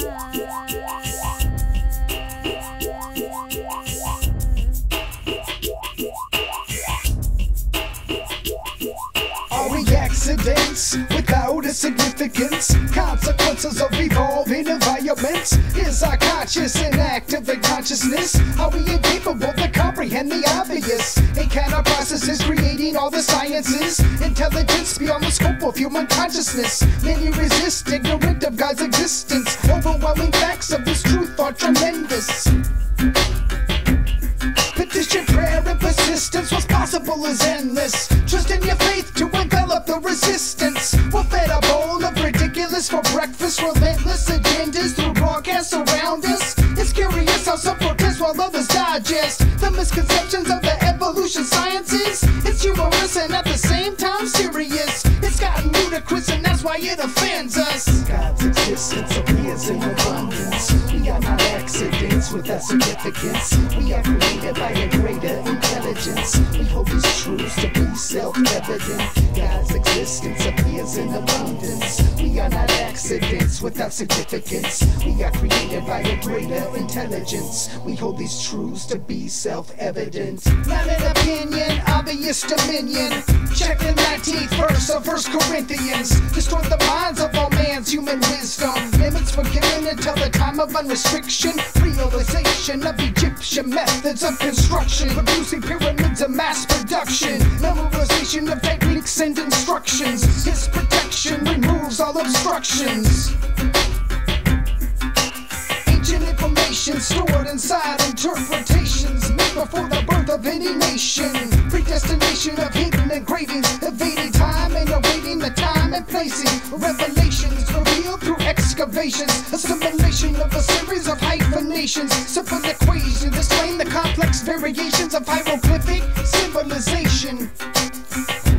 Are we accidents without a significance? Consequences of evolving environments? Is our conscious and active in consciousness? Are we incapable to comprehend the obvious? And can our processes creating all the sciences? Intelligence beyond the scope of human consciousness? Many resist, ignorant of God's existence. Overwhelming facts of this truth are tremendous. Petition, prayer, and persistence. What's possible is endless. Trust in your faith to envelop the resistance. We're fed a bowl of ridiculous for breakfast. Relentless agendas through broadcasts around us. It's curious how some protest while others digest the misconceptions of the evolution sciences. It's humorous and at the same time serious. It's gotten ludicrous and that's why it offends us. God's existence appears in abundance. We are not accidents without significance. We are created by a greater intelligence. We hold these truths to be self-evident. God's existence appears in abundance. We are not accidents without significance. We are created by a greater intelligence. We hold these truths to be self-evident. Not an opinion, obvious dominion. Check the 19th verse of 1 Corinthians. Destroy the minds of all man's human wisdom. Limits forgiven until the time of unrestriction. Realization of Egyptian methods of construction. Producing pyramids of mass production. Memorization of techniques and instructions. His protection removes all obstructions. Ancient information stored inside interpretations made before the birth of any nation. Predestination of hidden engravings, evading time and awaiting the time and placing. Revelations revealed through excavations. Assimilation of a series of hyphenations. Simple equations explain the complex variations of hieroglyphic civilization.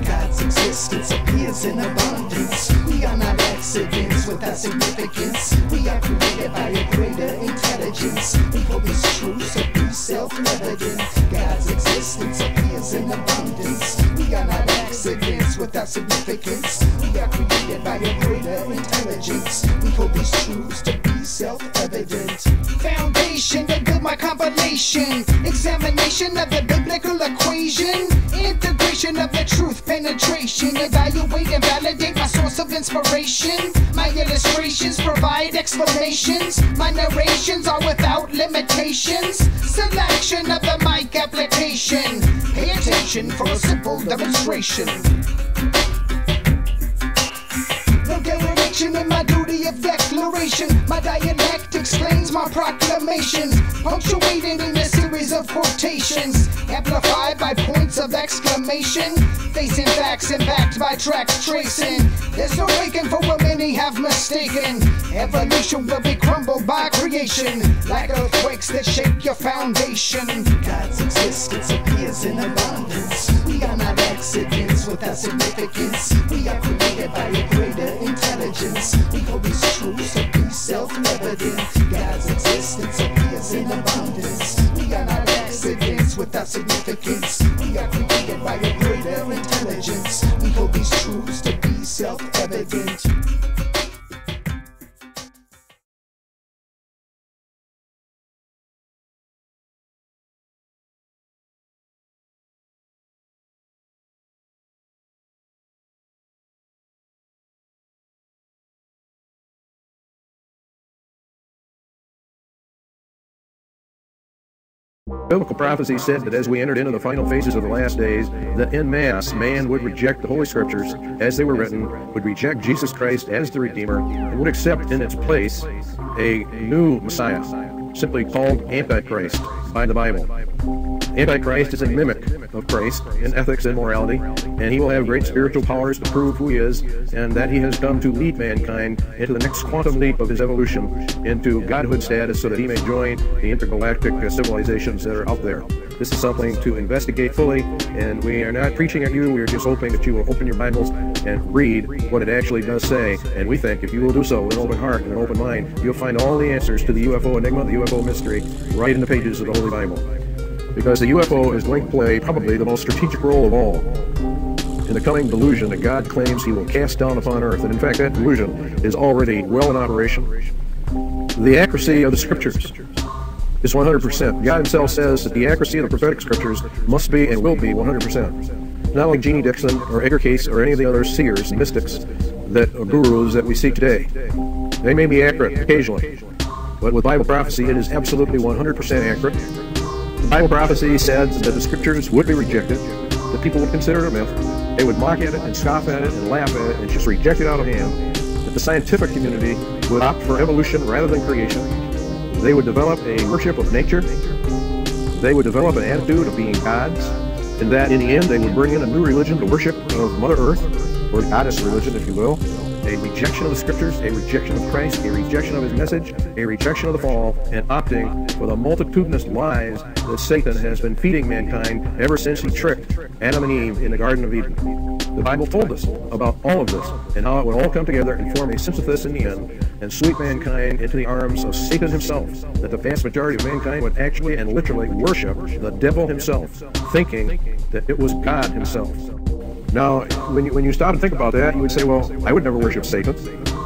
God's existence appears in abundance. We are not accidents without significance. We are created by a greater intelligence. We hold these truths to be self-evident. God's existence appears in abundance. We are not accidents without significance. We are created by a greater intelligence. We hold these truths to be self-evident. Foundation to build my compilation. Examination of the biblical equation. Integration of the truth penetration. Evaluate and validate my source of inspiration. My illustrations provide explanations. My narrations are without limitations. Selection of the mic application. Pay attention for a simple demonstration. No dereliction in my duty of declaration. My dialect explains my proclamation. Punctuated in a series of quotations. Amplified by points of exclamation. Facing facts and backed by tracks tracing. There's no waking for what many have mistaken. Evolution will be crumbled by creation. Like earthquakes that shake your foundation. God's existence appears in abundance. We are not accidents without significance. We are created by a greater intelligence. We hold these truths to be self-evident. God's existence appears in abundance. We are not accidents without significance. We are created by a greater intelligence. We hold these truths to be self-evident. Biblical prophecy said that as we entered into the final phases of the last days, that en masse man would reject the Holy Scriptures as they were written, would reject Jesus Christ as the Redeemer, and would accept in its place a new Messiah, simply called Antichrist by the Bible. Antichrist is a mimic of Christ in ethics and morality, and he will have great spiritual powers to prove who he is, and that he has come to lead mankind into the next quantum leap of his evolution into godhood status so that he may join the intergalactic civilizations that are out there. This is something to investigate fully, and we are not preaching at you. We are just hoping that you will open your Bibles and read what it actually does say, and we think if you will do so with an open heart and an open mind, you'll find all the answers to the UFO enigma, the UFO mystery, right in the pages of the Holy Bible. Because the UFO is going to play probably the most strategic role of all in the coming delusion that God claims he will cast down upon Earth. And in fact, that delusion is already well in operation. The accuracy of the Scriptures is 100%. God himself says that the accuracy of the prophetic Scriptures must be and will be 100%. Not like Jeannie Dixon or Edgar Cayce or any of the other seers and mystics gurus that we see today. They may be accurate occasionally, but with Bible prophecy it is absolutely 100% accurate. The Bible prophecy said that the Scriptures would be rejected, that people would consider it a myth, they would mock at it and scoff at it and laugh at it and just reject it out of hand, that the scientific community would opt for evolution rather than creation. They would develop a worship of nature. They would develop an attitude of being gods, and that in the end they would bring in a new religion, the worship of Mother Earth, or goddess religion, if you will, a rejection of the Scriptures, a rejection of Christ, a rejection of his message, a rejection of the fall, and opting for the multitudinous lies that Satan has been feeding mankind ever since he tricked Adam and Eve in the Garden of Eden. The Bible told us about all of this and how it would all come together and form a synthesis in the end and sweep mankind into the arms of Satan himself, that the vast majority of mankind would actually and literally worship the devil himself, thinking that it was God himself. Now, when you stop and think about that, you would say, well, I would never worship Satan.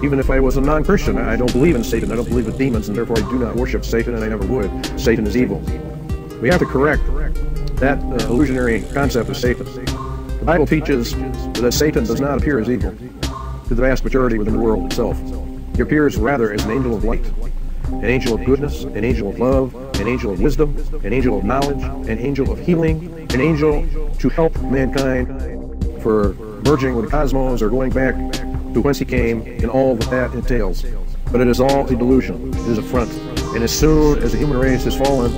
Even if I was a non-Christian, I don't believe in Satan, I don't believe in demons, and therefore I do not worship Satan, and I never would. Satan is evil. We have to correct that illusionary concept of Satan. The Bible teaches that Satan does not appear as evil to the vast majority within the world itself. He appears rather as an angel of light, an angel of goodness, an angel of love, an angel of wisdom, an angel of knowledge, an angel of healing, an angel to help mankind for merging with the cosmos or going back to whence he came and all that entails. But it is all a delusion. It is a front. And as soon as the human race has fallen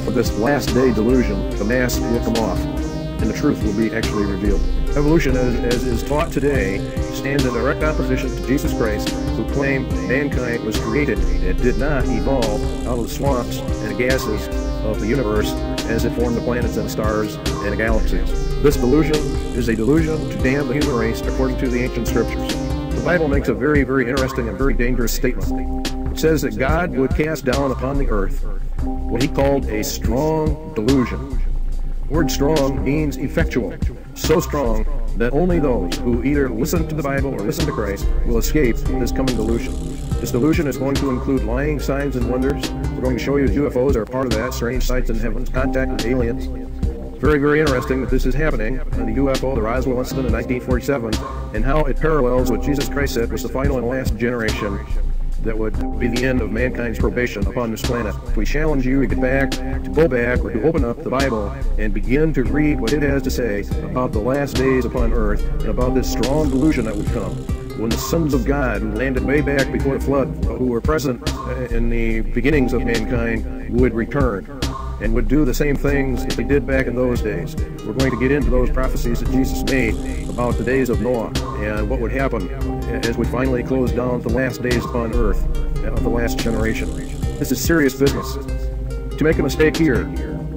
from this last day delusion, the mask will come off and the truth will be actually revealed. Evolution, as is taught today, stands in direct opposition to Jesus Christ, who claimed mankind was created and did not evolve out of the swamps and the gases of the universe as it formed the planets and stars and the galaxies. This delusion is a delusion to damn the human race according to the ancient Scriptures. The Bible makes a very, very interesting and very dangerous statement. It says that God would cast down upon the earth what he called a strong delusion. The word strong means effectual, so strong that only those who either listen to the Bible or listen to Christ will escape this coming delusion. This delusion is going to include lying signs and wonders. We're going to show you that UFOs are part of that, strange sights in heavens, contact with aliens. Very, very interesting that this is happening on the UFO, the Roswell incident in 1947, and how it parallels what Jesus Christ said was the final and last generation that would be the end of mankind's probation upon this planet. We challenge you to get back, to go back, or to open up the Bible and begin to read what it has to say about the last days upon earth and about this strong delusion that would come when the sons of God, who landed way back before the flood, who were present in the beginnings of mankind, would return and would do the same things that they did back in those days. We're going to get into those prophecies that Jesus made about the days of Noah and what would happen as we finally close down the last days upon earth of the last generation. This is serious business. To make a mistake here,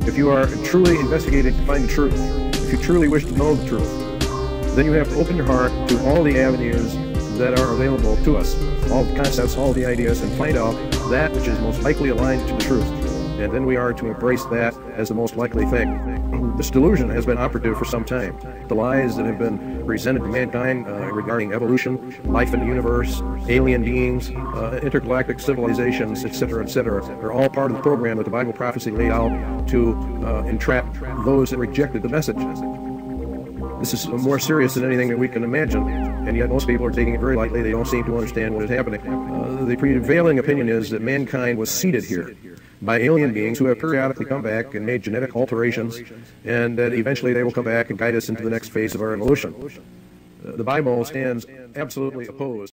if you are truly investigating to find the truth, if you truly wish to know the truth, then you have to open your heart to all the avenues that are available to us, all the concepts, all the ideas, and find out that which is most likely aligned to the truth. And then we are to embrace that as the most likely thing. This delusion has been operative for some time. The lies that have been presented to mankind regarding evolution, life in the universe, alien beings, intergalactic civilizations, etc., are all part of the program that the Bible prophecy laid out to entrap those that rejected the message. This is more serious than anything that we can imagine, and yet most people are taking it very lightly. They don't seem to understand what is happening. The prevailing opinion is that mankind was seeded here by alien beings who have periodically come back and made genetic alterations, and that eventually they will come back and guide us into the next phase of our evolution. The Bible stands absolutely opposed